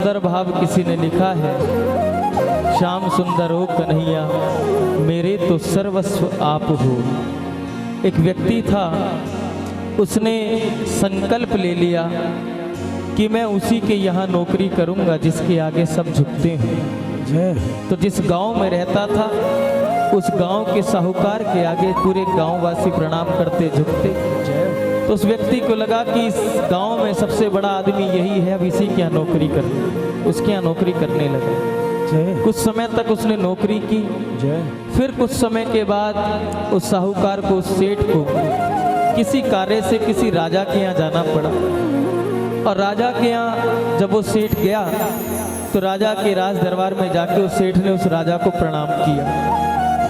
सुंदर भाव किसी ने लिखा है, श्याम सुंदर हो कन्हैया मेरे तो सर्वस्व आप हो। एक व्यक्ति था, उसने संकल्प ले लिया कि मैं उसी के यहाँ नौकरी करूँगा जिसके आगे सब झुकते हैं। तो जिस गांव में रहता था उस गांव के साहूकार के आगे पूरे गांववासी प्रणाम करते झुकते। तो उस व्यक्ति को लगा कि इस गांव में सबसे बड़ा आदमी यही है, अब इसी के यहाँ नौकरी करनी। उसके यहाँ नौकरी करने लगा। कुछ समय तक उसने नौकरी की। फिर कुछ समय के बाद उस साहूकार को, उस सेठ को किसी कार्य से किसी राजा के यहाँ जाना पड़ा। और राजा के यहाँ जब वो सेठ गया तो राजा के राज दरबार में जाके उस सेठ ने उस राजा को प्रणाम किया।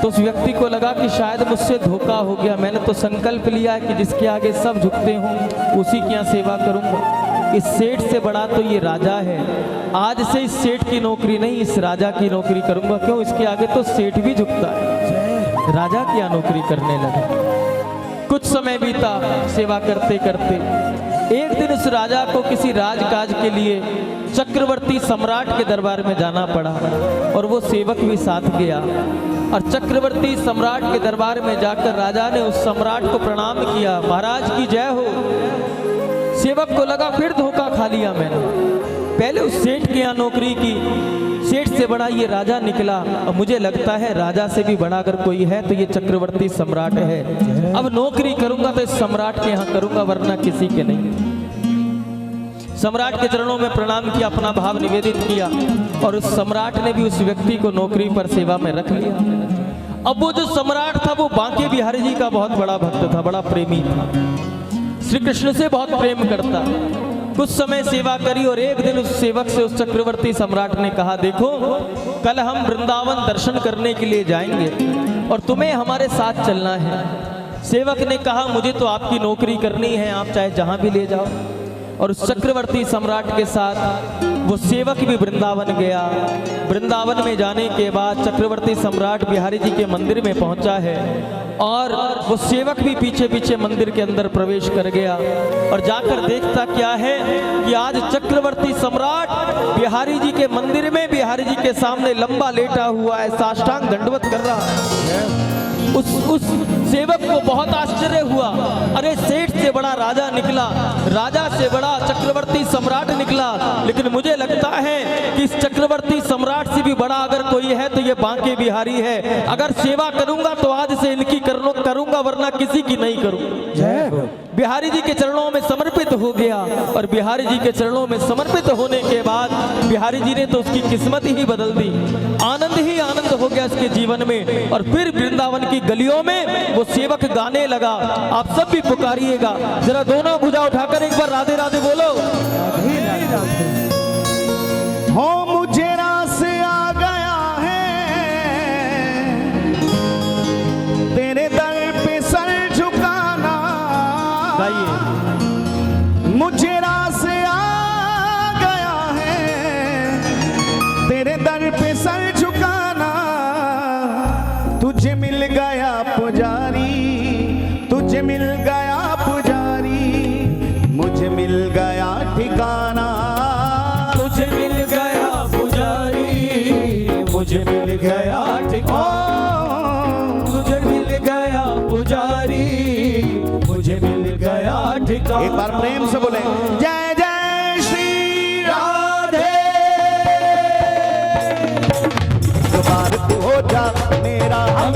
तो उस व्यक्ति को लगा कि शायद मुझसे धोखा हो गया, मैंने तो संकल्प लिया है कि जिसके आगे सब झुकते हों उसी की यहाँ सेवा करूँगा। इस सेठ से बड़ा तो ये राजा है, आज से इस सेठ की नौकरी नहीं इस राजा की नौकरी करूँगा। क्यों? इसके आगे तो सेठ भी झुकता है। राजा की यहाँ नौकरी करने लगा। कुछ समय बीता सेवा करते करते। एक दिन उस राजा को किसी राजकाज के लिए चक्रवर्ती सम्राट के दरबार में जाना पड़ा और वो सेवक भी साथ गया। और चक्रवर्ती सम्राट के दरबार में जाकर राजा ने उस सम्राट को प्रणाम किया, महाराज की जय हो। सेवक को लगा फिर धोखा खा लिया मैंने, पहले उस सेठ के यहाँ नौकरी की, सेठ से बड़ा ये राजा निकला। अब मुझे लगता है राजा से भी बड़ा अगर कोई है तो ये चक्रवर्ती सम्राट है। अब नौकरी करूंगा तो इस सम्राट के यहाँ करूंगा, वरना किसी के नहीं। सम्राट के चरणों में प्रणाम किया, अपना भाव निवेदित किया और उस सम्राट ने भी उस व्यक्ति को नौकरी पर सेवा में रख लिया। अब वो जो सम्राट था वो बांके बिहारी जी का बहुत बड़ा भक्त था, बड़ा प्रेमी था, श्री कृष्ण से बहुत प्रेम करता। कुछ समय सेवा करी और एक दिन उस सेवक से उस चक्रवर्ती सम्राट ने कहा, देखो कल हम वृंदावन दर्शन करने के लिए जाएंगे और तुम्हें हमारे साथ चलना है। सेवक ने कहा, मुझे तो आपकी नौकरी करनी है, आप चाहे जहां भी ले जाओ। और उस चक्रवर्ती सम्राट के साथ वो सेवक भी वृंदावन गया। वृंदावन में जाने के बाद चक्रवर्ती सम्राट बिहारी जी के मंदिर में पहुंचा है और वो सेवक भी पीछे पीछे मंदिर के अंदर प्रवेश कर गया और जाकर देखता क्या है कि आज चक्रवर्ती सम्राट बिहारी जी के मंदिर में बिहारी जी के सामने लंबा लेटा हुआ है, साष्टांग दंडवत कर रहा है। उस सेवक को बहुत आश्चर्य हुआ, अरे सेठ से बड़ा राजा निकला, राजा से बड़ा चक्रवर्ती सम्राट निकला, लेकिन मुझे लगता है कि इस चक्रवर्ती सम्राट से भी बड़ा अगर कोई है तो ये बांके बिहारी है। अगर सेवा करूंगा तो आज से इनकी करूंगा, वरना किसी की नहीं करूंगा। बिहारी जी के चरणों में समर्पित हो गया और बिहारी जी के चरणों में समर्पित होने के बाद बिहारी जी ने तो उसकी किस्मत ही बदल दी। आनंद ही आनंद हो गया इसके जीवन में। और फिर वृंदावन की गलियों में वो सेवक गाने लगा। आप सब भी पुकारिएगा, जरा दोनों भुजा उठाकर एक बार राधे राधे बोलो। हो मुझे रास आ गया है, तेरे दर पे सर झुकाना। मुझे रास आ गया है, तेरे दर पे सर झुकाना। तुझे मिल गया पुजारी, तुझे मिल गया पुजारी, मुझे मिल गया ठिकाना। मुझे मिल गया पुजारी, मुझे मिल गया ठिकाना। मुझे मिल गया पुजारी, मुझे मिल गया ठिकाना। एक बार प्रेम से बोले, जय जय श्री राधे। एक बार तू हो जा मेरा हम